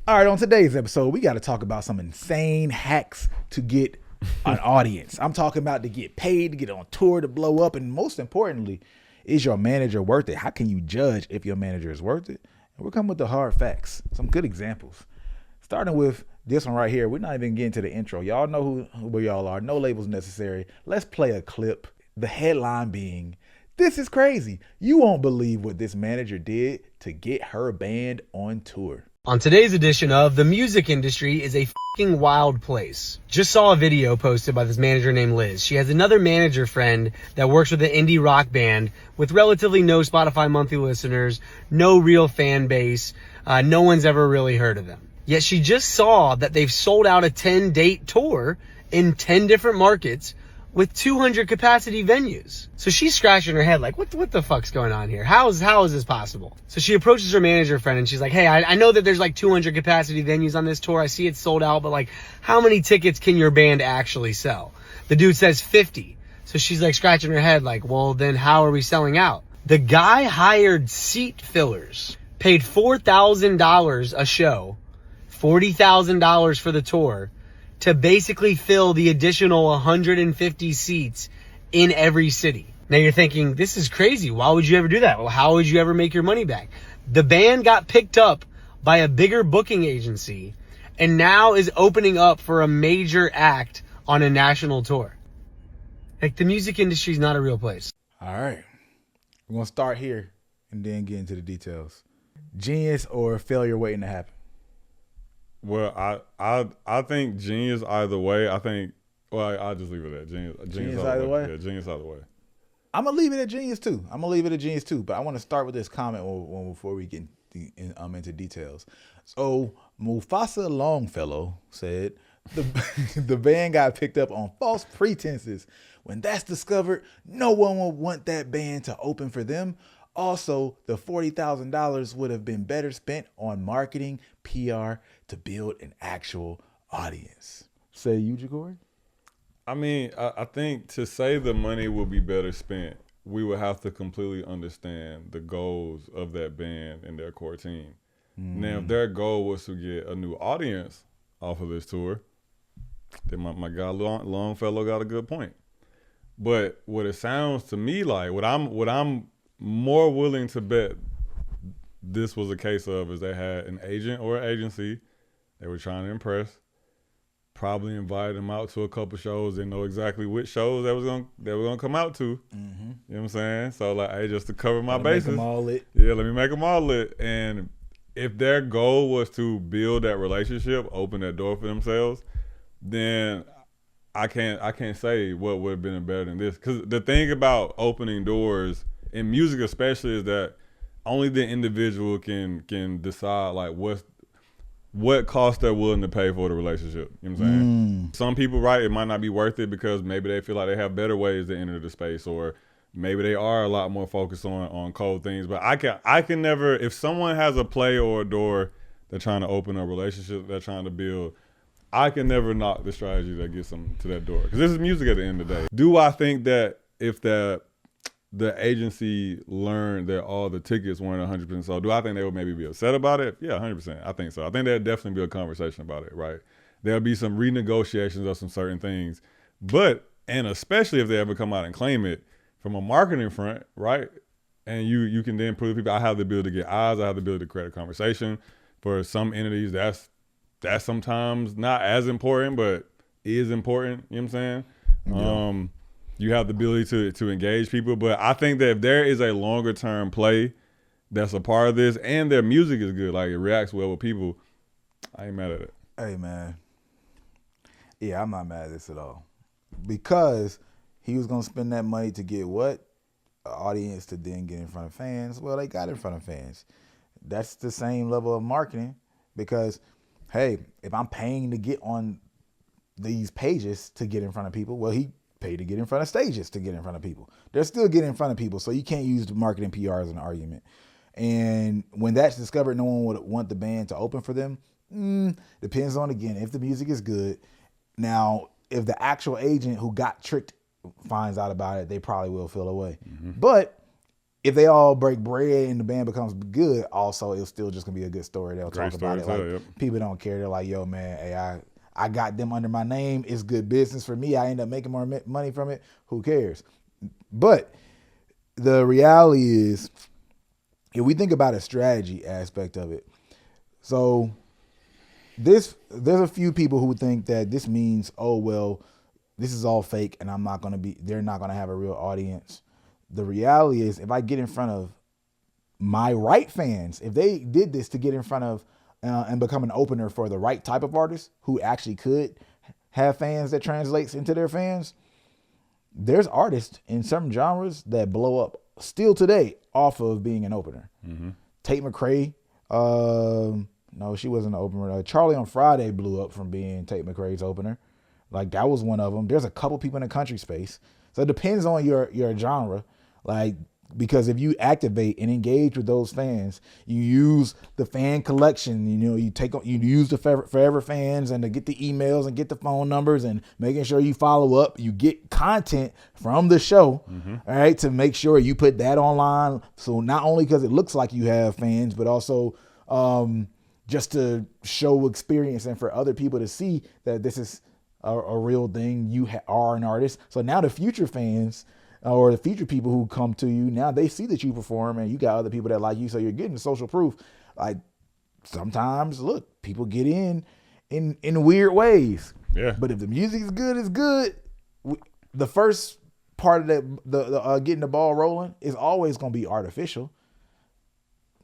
All right, on today's episode, we got to talk about some insane hacks to get an audience. I'm talking about to get paid, to get on tour, to blow up, and most importantly, is your manager worth it? How can you judge if your manager is worth it? And we're coming with the hard facts, some good examples. Starting with this one right here. We're not even getting to the intro. Y'all know who y'all are. No labels necessary. Let's play a clip. The headline being, "This is crazy. You won't believe what this manager did to get her band on tour." On today's edition of The Music Industry is a fucking wild place. Just saw a video posted by this manager named Liz. She has another manager friend that works with an indie rock band with relatively no Spotify monthly listeners, no real fan base. No one's ever really heard of them. Yet she just saw that they've sold out a 10-date tour in 10 different markets with 200 capacity venues. So she's scratching her head like, what the fuck's going on here? How is this possible? So she approaches her manager friend and she's like, hey, I know that there's like 200 capacity venues on this tour. I see it's sold out, but like, how many tickets can your band actually sell? The dude says 50. So she's like scratching her head like, well, then how are we selling out? The guy hired seat fillers, paid $4,000 a show, $40,000 for the tour, to basically fill the additional 150 seats in every city. Now you're thinking, this is crazy. Why would you ever do that? Well, how would you ever make your money back? The band got picked up by a bigger booking agency and now is opening up for a major act on a national tour. Like, the music industry is not a real place. All right. We're going to start here and then get into the details. Genius or failure waiting to happen? Well, I think genius either way. I think, well, I'll just leave it at genius either way? Yeah, genius either way. I'm going to leave it at genius too. But I want to start with this comment before we get into details. So Mufasa Longfellow said the band got picked up on false pretenses. When that's discovered, no one will want that band to open for them. Also, the $40,000 would have been better spent on marketing, PR, to build an actual audience. Say you, Ja'Cory? I mean, I think to say the money will be better spent, we would have to completely understand the goals of that band and their core team. Now, if their goal was to get a new audience off of this tour, then my guy Longfellow got a good point. But what it sounds to me like, what I'm more willing to bet this was a case of is they had an agent or an agency they were trying to impress, probably invited them out to a couple shows, didn't know exactly which shows they were gonna come out to. You know what I'm saying? So like, hey, just to cover my bases. Make them all lit. Yeah, let me make them all lit. And if their goal was to build that relationship, open that door for themselves, then I can't say what would have been better than this. Because the thing about opening doors in music especially is that only the individual can decide like what cost they're willing to pay for the relationship. You know what I'm saying? Some people, right, it might not be worth it because maybe they feel like they have better ways to enter the space, or maybe they are a lot more focused on cold things. But I can never, if someone has a play or a door they're trying to open a relationship they're trying to build, I can never knock the strategy that gets them to that door. Because this is music at the end of the day. Do I think that if the agency learned that all the tickets weren't 100% sold, do I think they would maybe be upset about it? Yeah, 100%. I think so. I think there'd definitely be a conversation about it, right? There'll be some renegotiations of some certain things. But, and especially if they ever come out and claim it from a marketing front, right? And you can then prove people, I have the ability to get eyes, I have the ability to create a conversation. For some entities, that's sometimes not as important, but is important, you know what I'm saying? Yeah. You have the ability to engage people. But I think that if there is a longer term play that's a part of this and their music is good, like it reacts well with people, I ain't mad at it. Hey, man. Yeah, I'm not mad at this at all. Because he was going to spend that money to get what? An audience to then get in front of fans. Well, they got in front of fans. That's the same level of marketing because, hey, if I'm paying to get on these pages to get in front of people, well, he paid to get in front of stages to get in front of people. They're still getting in front of people, so you can't use the marketing PR as an argument. And when that's discovered, no one would want the band to open for them. Depends on, again, if the music is good. Now, if the actual agent who got tricked finds out about it, they probably will feel away. But if they all break bread and the band becomes good, also it's still just gonna be a good story. They'll Great talk about it. story, Like yep. people don't care. They're like, yo, man, hey, I got them under my name. It's good business for me. I end up making more money from it. Who cares? But the reality is, if we think about a strategy aspect of it, so there's a few people who think that this means, oh well, this is all fake and they're not gonna have a real audience. The reality is, if I get in front of my right fans, if they did this to get in front of and become an opener for the right type of artist who actually could have fans that translates into their fans, there's artists in certain genres that blow up still today off of being an opener. Mm-hmm. Tate McRae, no, she wasn't an opener. Charlie on Friday blew up from being Tate McRae's opener. Like that was one of them. There's a couple people in the country space. So it depends on your genre. Like, because if you activate and engage with those fans, you use the fan collection, you use the forever fans and to get the emails and get the phone numbers and making sure you follow up, you get content from the show, all right, to make sure you put that online. So not only because it looks like you have fans, but also just to show experience and for other people to see that this is a real thing. You are an artist. So now the future fans or the future people who come to you, now they see that you perform and you got other people that like you. So you're getting the social proof. Like sometimes, look, people get in weird ways. Yeah. But if the music is good, it's good. The first part of that, the getting the ball rolling is always going to be artificial.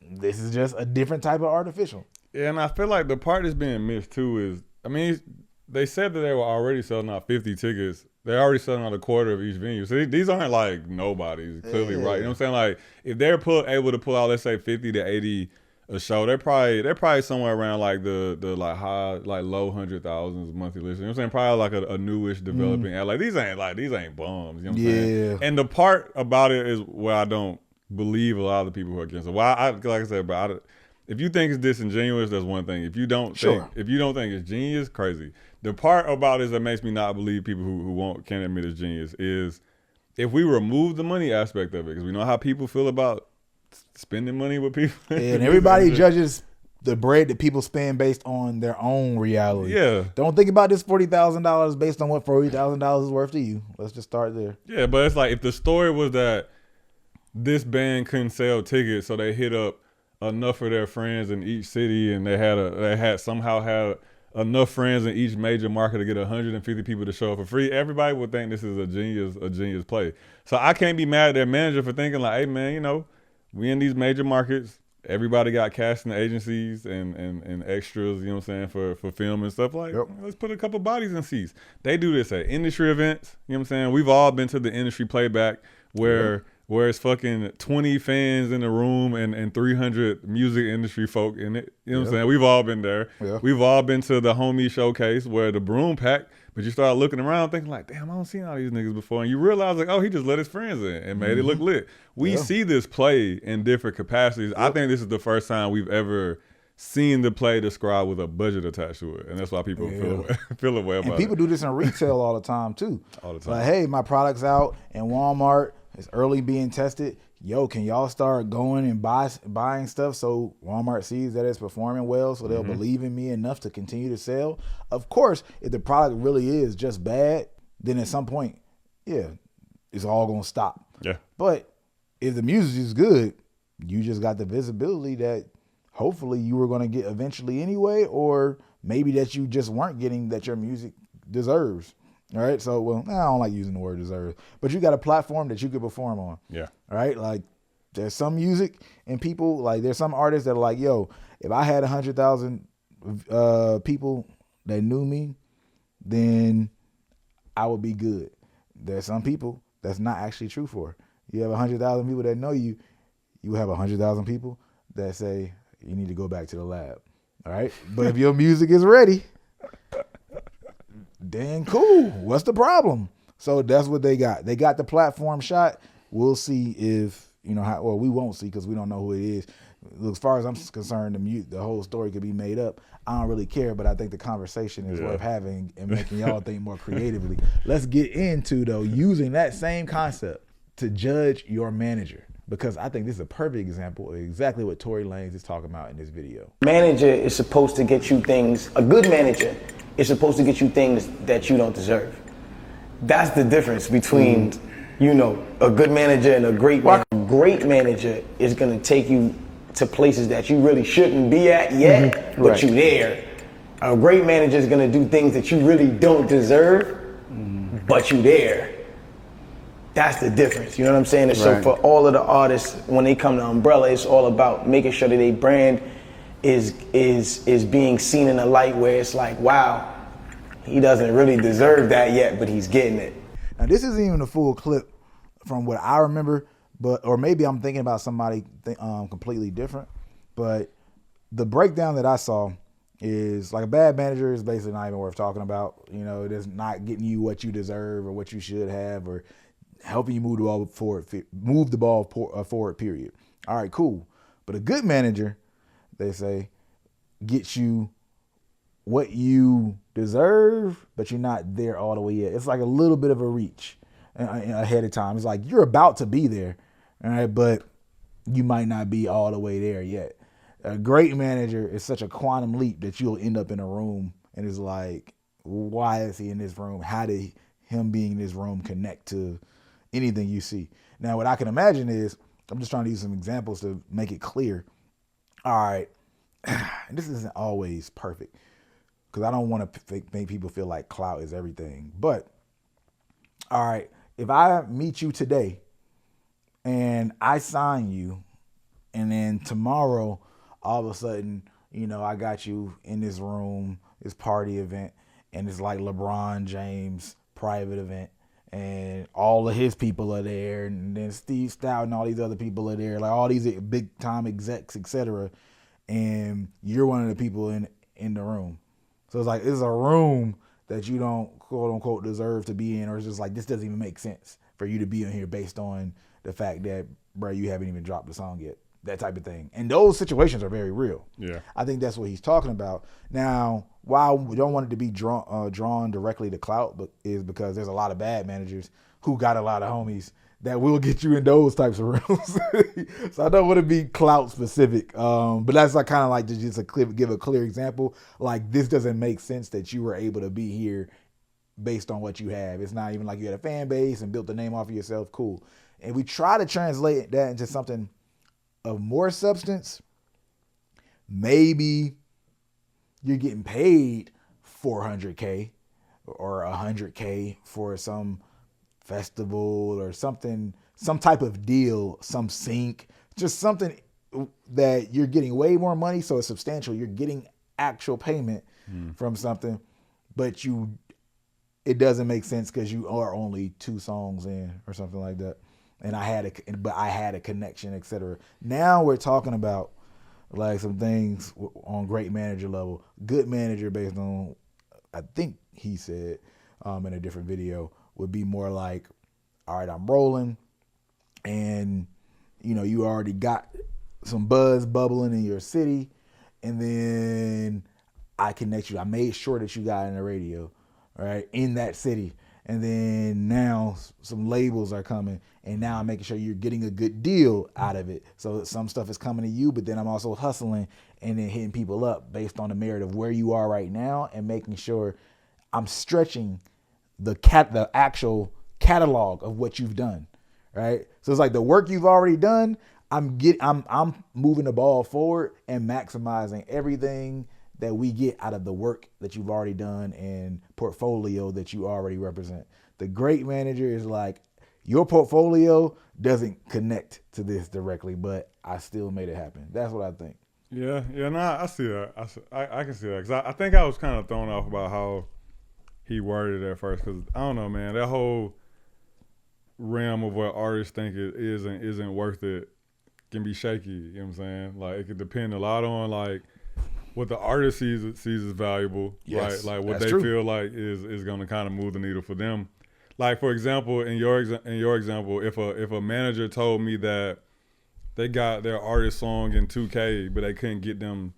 This is just a different type of artificial. Yeah, and I feel like the part that's being missed too is, I mean, they said that they were already selling out 50 tickets. They're already selling out a quarter of each venue. So these aren't like nobodies, clearly, right? You know what I'm saying? Like if they're able to pull out, let's say 50 to 80 a show, they're probably somewhere around like the like high, like low 100,000s monthly listeners. You know what I'm saying? Probably like a newish developing act. Like these ain't bums. You know what I'm saying? And the part about it is where I don't believe a lot of the people who are against it. Well, like I said, but if you think it's disingenuous, that's one thing. If you don't think it's genius, crazy. The part about it that makes me not believe people who can't admit it's genius is if we remove the money aspect of it, because we know how people feel about spending money with people. And everybody judges the bread that people spend based on their own reality. Yeah. Don't think about this $40,000 based on what $40,000 is worth to you. Let's just start there. Yeah, but it's like if the story was that this band couldn't sell tickets, so they hit up enough of their friends in each city, and they had enough friends in each major market to get 150 people to show up for free, everybody would think this is a genius play. So I can't be mad at their manager for thinking like, hey man, we in these major markets, everybody got casting agencies and extras, you know what I'm saying, for film and stuff like, let's put a couple bodies in seats. They do this at industry events, you know what I'm saying? We've all been to the industry playback where it's fucking 20 fans in the room and 300 music industry folk in it. You know what I'm saying? We've all been there. Yeah. We've all been to the homie showcase where the broom packed, but you start looking around thinking like, damn, I don't seen all these niggas before. And you realize like, oh, he just let his friends in and made it look lit. We see this play in different capacities. I think this is the first time we've ever seen the play described with a budget attached to it. And that's why people feel away about it. And people do this in retail all the time too. All the time. Like, hey, my product's out in Walmart. It's early being tested. Yo, can y'all start going and buying stuff so Walmart sees that it's performing well, so they'll believe in me enough to continue to sell? Of course, if the product really is just bad, then at some point, it's all gonna stop. Yeah. But if the music is good, you just got the visibility that hopefully you were gonna get eventually anyway, or maybe that you just weren't getting that your music deserves. All right, so, well, I don't like using the word deserve, but you got a platform that you could perform on. Yeah. All right, like there's some music and people, like there's some artists that are like, yo, if I had 100,000 people that knew me, then I would be good. There's some people that's not actually true for. You have 100,000 people that know you, you have 100,000 people that say you need to go back to the lab. All right, but if your music is ready, then cool. What's the problem? So that's what they got. They got the platform shot. We'll see if, we won't see because we don't know who it is. As far as I'm concerned, the whole story could be made up. I don't really care, but I think the conversation is worth having and making y'all think more creatively. Let's get into, though, using that same concept to judge your manager. because I think this is a perfect example of exactly what Tory Lanez is talking about in this video. Manager is supposed to get you things, a good manager is supposed to get you things that you don't deserve. That's the difference between, you know, a good manager and a great manager. A great manager is gonna take you to places that you really shouldn't be at yet, but you there. A great manager is gonna do things that you really don't deserve, but you there. That's the difference, you know what I'm saying? And so for all of the artists, when they come to Umbrella, it's all about making sure that their brand is being seen in a light where it's like, wow, he doesn't really deserve that yet, but he's getting it. Now this isn't even a full clip from what I remember, or maybe I'm thinking about somebody completely different. But the breakdown that I saw is like a bad manager is basically not even worth talking about. You know, it is not getting you what you deserve or what you should have, or helping you move the ball forward, period. All right, cool. But a good manager, they say, gets you what you deserve, but you're not there all the way yet. It's like a little bit of a reach ahead of time. It's like you're about to be there, all right, but you might not be all the way there yet. A great manager is such a quantum leap that you'll end up in a room and it's like, why is he in this room? How did him being in this room connect to anything you see? Now, what I can imagine is, I'm just trying to use some examples to make it clear. All right, and this isn't always perfect because I don't want to make people feel like clout is everything. But, all right, if I meet you today and I sign you, and then tomorrow, all of a sudden, you know, I got you in this room, this party event, and it's like LeBron James private event, and all of his people are there, and then Steve Stout and all these other people are there, like all these big time execs, etc. And you're one of the people in the room. So it's like, it's a room that you don't quote unquote deserve to be in, or it's just like, this doesn't even make sense for you to be in here based on the fact that, bro, you haven't even dropped the song yet. That type of thing. And those situations are very real. Yeah. I think that's what he's talking about. Now, why we don't want it to be drawn directly to clout, but is because there's a lot of bad managers who got a lot of homies that will get you in those types of rooms. So I don't want to be clout specific. But that's like kind of like to just give a clear example. Like, this doesn't make sense that you were able to be here based on what you have. It's not even like you had a fan base and built the name off of yourself. Cool. And we try to translate that into something of more substance. Maybe you're getting paid $400K or $100K for some festival or something, some type of deal, some sync, just something that you're getting way more money, so it's substantial. You're getting actual payment from something, but it doesn't make sense because you are only 2 songs in or something like that. And I had a connection, etc. Now we're talking about like some things on great manager level. Good manager, based on, I think he said in a different video, would be more like, all right, I'm rolling, and you know, you already got some buzz bubbling in your city, and then I connect you. I made sure that you got in the radio, right, in that city. And then now some labels are coming, and now I'm making sure you're getting a good deal out of it. So some stuff is coming to you, but then I'm also hustling and then hitting people up based on the merit of where you are right now, and making sure I'm stretching the actual catalog of what you've done, right? So it's like the work you've already done, I'm moving the ball forward and maximizing everything that we get out of the work that you've already done and portfolio that you already represent. The great manager is like, your portfolio doesn't connect to this directly, but I still made it happen. That's what I think. Yeah, I see that. I can see that, because I think I was kind of thrown off about how he worded it at first, because I don't know, man, that whole realm of what artists think it is and isn't worth it can be shaky. You know what I'm saying? Like, it could depend a lot on like what the artist sees as valuable, yes, right? Like what they feel like is going to kind of move the needle for them. Like, for example, in your example, if a manager told me that they got their artist song in 2K, but they couldn't get them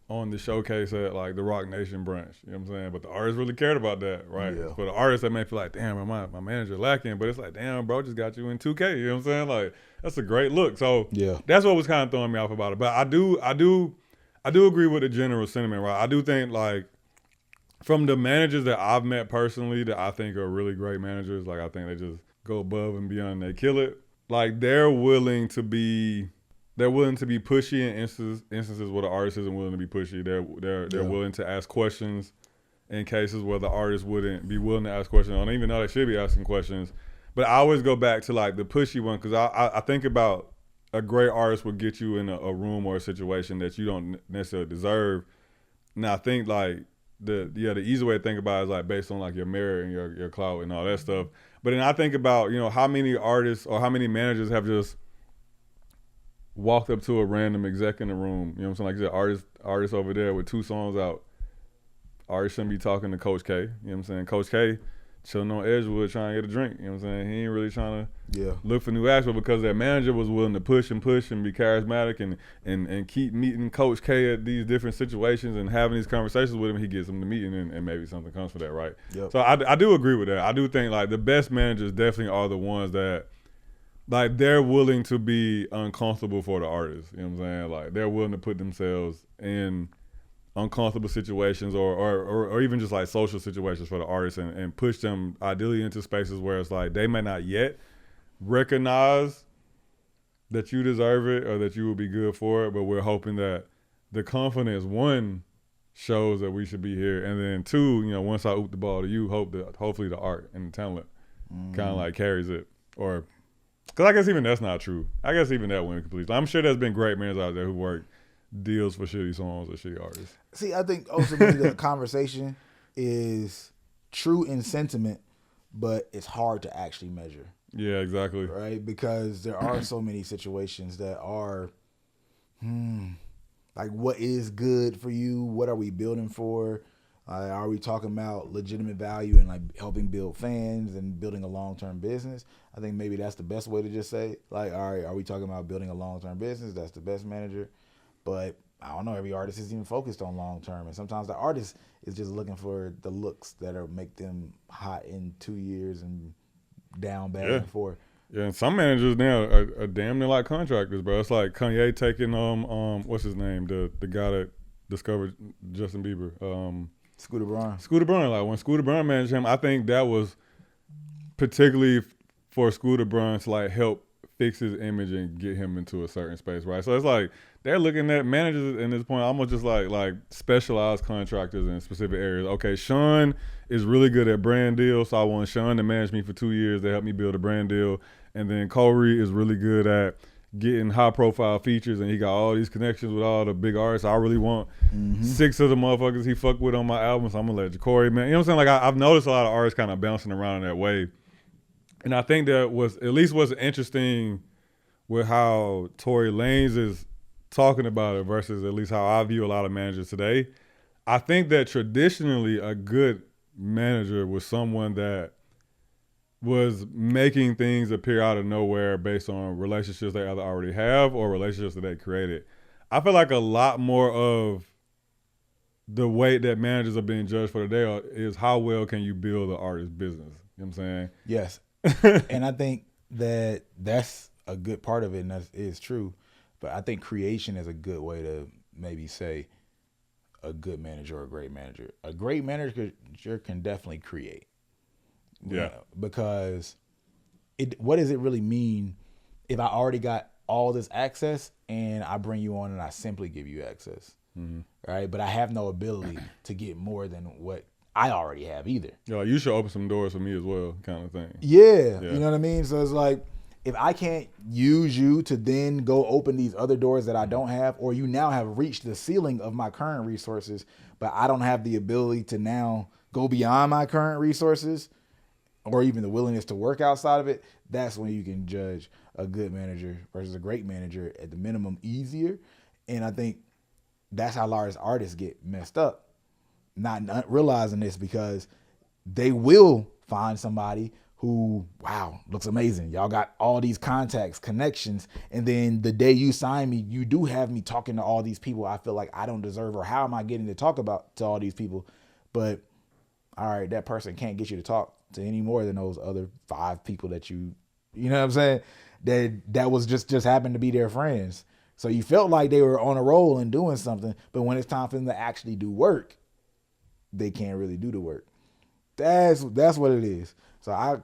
on the showcase at like the Rock Nation branch. You know what I'm saying? But the artists really cared about that, right? Yeah. For the artists, that may feel like, damn, my manager lacking, but it's like, damn, bro, just got you in 2K. You know what I'm saying? Like, that's a great look. So Yeah. that's what was kind of throwing me off about it. But I do agree with the general sentiment, right? I do think like from the managers that I've met personally that I think are really great managers, like I think they just go above and beyond, they kill it. Like they're willing to be pushy in instances where the artist isn't willing to be pushy. They're willing to ask questions in cases where the artist wouldn't be willing to ask questions. I don't even know they should be asking questions. But I always go back to like the pushy one because I think about a great artist will get you in a room or a situation that you don't necessarily deserve. And I think like the easy way to think about it is like based on like your merit and your clout and all that stuff. But then I think about, you know, how many artists or how many managers have just walked up to a random exec in the room, you know what I'm saying? Like you said, artist over there with 2 songs out. Artist shouldn't be talking to Coach K, you know what I'm saying? Coach K chilling on Edgewood trying to get a drink, you know what I'm saying? He ain't really trying to look for new acts, but because that manager was willing to push and be charismatic and keep meeting Coach K at these different situations and having these conversations with him, he gets him to meeting and maybe something comes for that, right? Yep. So I do agree with that. I do think like the best managers definitely are the ones that like they're willing to be uncomfortable for the artist. You know what I'm saying? Like they're willing to put themselves in uncomfortable situations or even just like social situations for the artist and push them ideally into spaces where it's like they may not yet recognize that you deserve it or that you will be good for it, but we're hoping that the confidence, one, shows that we should be here, and then 2, you know, once I oop the ball to you, hopefully the art and the talent kind of like carries it. Or because I guess even that's not true. I guess even that went completely. I'm sure there's been great men out there who work deals for shitty songs or shitty artists. See, I think ultimately the conversation is true in sentiment, but it's hard to actually measure. Yeah, exactly. Right? Because there are so many situations that are, like what is good for you? What are we building for? Are we talking about legitimate value and like helping build fans and building a long-term business? I think maybe that's the best way to just say, like, all right, are we talking about building a long-term business? That's the best manager. But I don't know, every artist is even focused on long-term. And sometimes the artist is just looking for the looks that'll make them hot in 2 years and down bad and forth. Yeah, and some managers now are damn near like contractors, bro. It's like Kanye taking what's his name, the guy that discovered Justin Bieber, Scooter Braun. Like when Scooter Braun managed him, I think that was particularly for Scooter Braun to like help fix his image and get him into a certain space, right? So it's like they're looking at managers in this point almost just like specialized contractors in specific areas. Okay, Sean is really good at brand deals, so I want Sean to manage me for 2 years to help me build a brand deal. And then Corey is really good at getting high profile features, and he got all these connections with all the big artists. I really want 6 of the motherfuckers he fuck with on my album, so I'm gonna let Corey, man. You know what I'm saying? Like I've noticed a lot of artists kind of bouncing around in that way. And I think that was at least what's interesting with how Tory Lanez is talking about it versus at least how I view a lot of managers today. I think that traditionally a good manager was someone that was making things appear out of nowhere based on relationships they either already have or relationships that they created. I feel like a lot more of the way that managers are being judged for today is how well can you build an artist's business. You know what I'm saying? Yes. And I think that that's a good part of it, and that is true. But I think creation is a good way to maybe say a good manager or a great manager. A great manager can definitely create. Yeah. Because what does it really mean if I already got all this access and I bring you on and I simply give you access, right? But I have no ability to get more than what I already have either. Yeah, like you should open some doors for me as well, kind of thing. Yeah, you know what I mean? So it's like, if I can't use you to then go open these other doors that I don't have, or you now have reached the ceiling of my current resources, but I don't have the ability to now go beyond my current resources or even the willingness to work outside of it, that's when you can judge a good manager versus a great manager at the minimum easier. And I think that's how large artists get messed up, not realizing this, because they will find somebody who, wow, looks amazing. Y'all got all these contacts, connections. And then the day you sign me, you do have me talking to all these people I feel like I don't deserve, or how am I getting to talk about to all these people? But all right, that person can't get you to talk to any more than those other 5 people that you know what I'm saying? That was just happened to be their friends. So you felt like they were on a roll and doing something, but when it's time for them to actually do work, they can't really do the work. That's what it is. So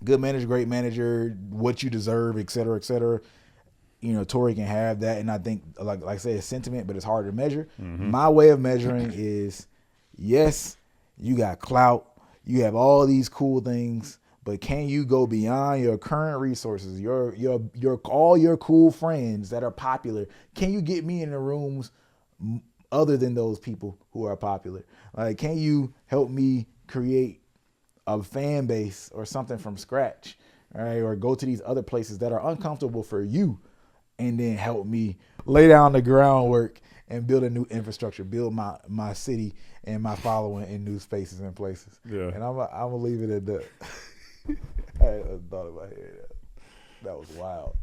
good manager, great manager, what you deserve, et cetera, et cetera. Tory can have that. And I think, like I said, it's sentiment, but it's hard to measure. Mm-hmm. My way of measuring is, yes, you got clout. You have all these cool things, but can you go beyond your current resources, your all your cool friends that are popular? Can you get me in the rooms other than those people who are popular? Like, can you help me create a fan base or something from scratch, right? Or go to these other places that are uncomfortable for you, and then help me lay down the groundwork and build a new infrastructure, build my city and my following in new spaces and places. Yeah. And I'm gonna leave it at that. I thought in my head that was wild.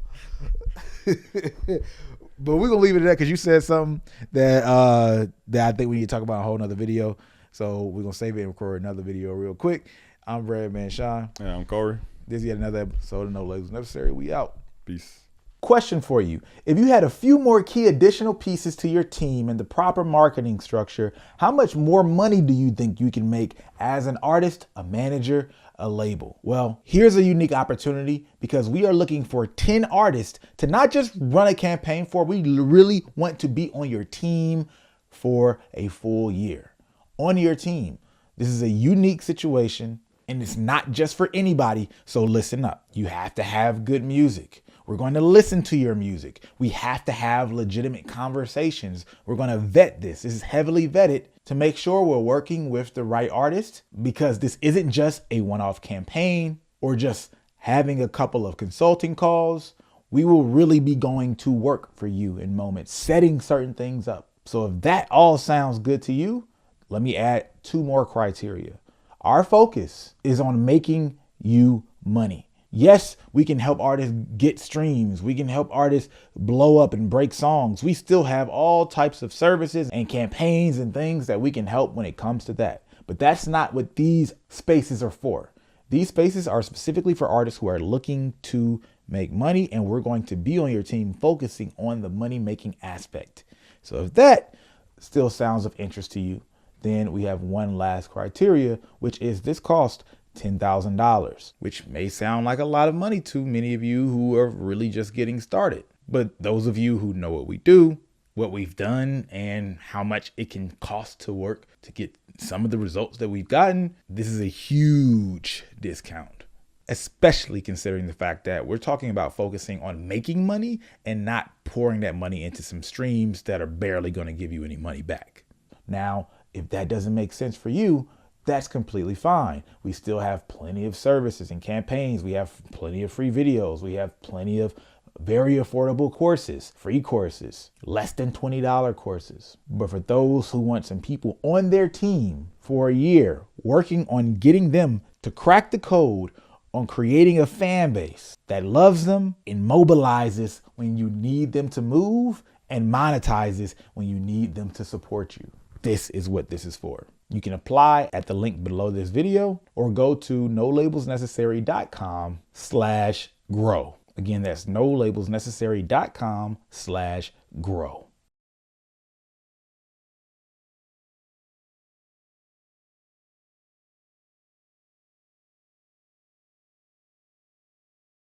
But we're gonna leave it at that because you said something that I think we need to talk about in a whole nother video. So we're gonna save it and record another video real quick. I'm Breadman Sean. Yeah, I'm Corey. This is yet another episode of No Labels Necessary. We out. Peace. Question for you. If you had a few more key additional pieces to your team and the proper marketing structure, how much more money do you think you can make as an artist, a manager, a label? Well, here's a unique opportunity because we are looking for 10 artists to not just run a campaign for, we really want to be on your team for a full year. On your team. This is a unique situation and it's not just for anybody. So listen up. You have to have good music. We're going to listen to your music. We have to have legitimate conversations. We're going to vet this. This is heavily vetted to make sure we're working with the right artist, because this isn't just a one-off campaign or just having a couple of consulting calls. We will really be going to work for you in moments, setting certain things up. So if that all sounds good to you, let me add 2 more criteria. Our focus is on making you money. Yes, we can help artists get streams. We can help artists blow up and break songs. We still have all types of services and campaigns and things that we can help when it comes to that. But that's not what these spaces are for. These spaces are specifically for artists who are looking to make money, and we're going to be on your team focusing on the money-making aspect. So if that still sounds of interest to you, then we have one last criteria, which is this cost $10,000, which may sound like a lot of money to many of you who are really just getting started. But those of you who know what we do, what we've done, and how much it can cost to work to get some of the results that we've gotten, this is a huge discount, especially considering the fact that we're talking about focusing on making money and not pouring that money into some streams that are barely going to give you any money back. Now, if that doesn't make sense for you, that's completely fine. We still have plenty of services and campaigns. We have plenty of free videos. We have plenty of very affordable courses, free courses, less than $20 courses. But for those who want some people on their team for a year, working on getting them to crack the code on creating a fan base that loves them and mobilizes when you need them to move and monetizes when you need them to support you. This is what this is for. You can apply at the link below this video or go to nolabelsnecessary.com/grow. Again, that's nolabelsnecessary.com/grow.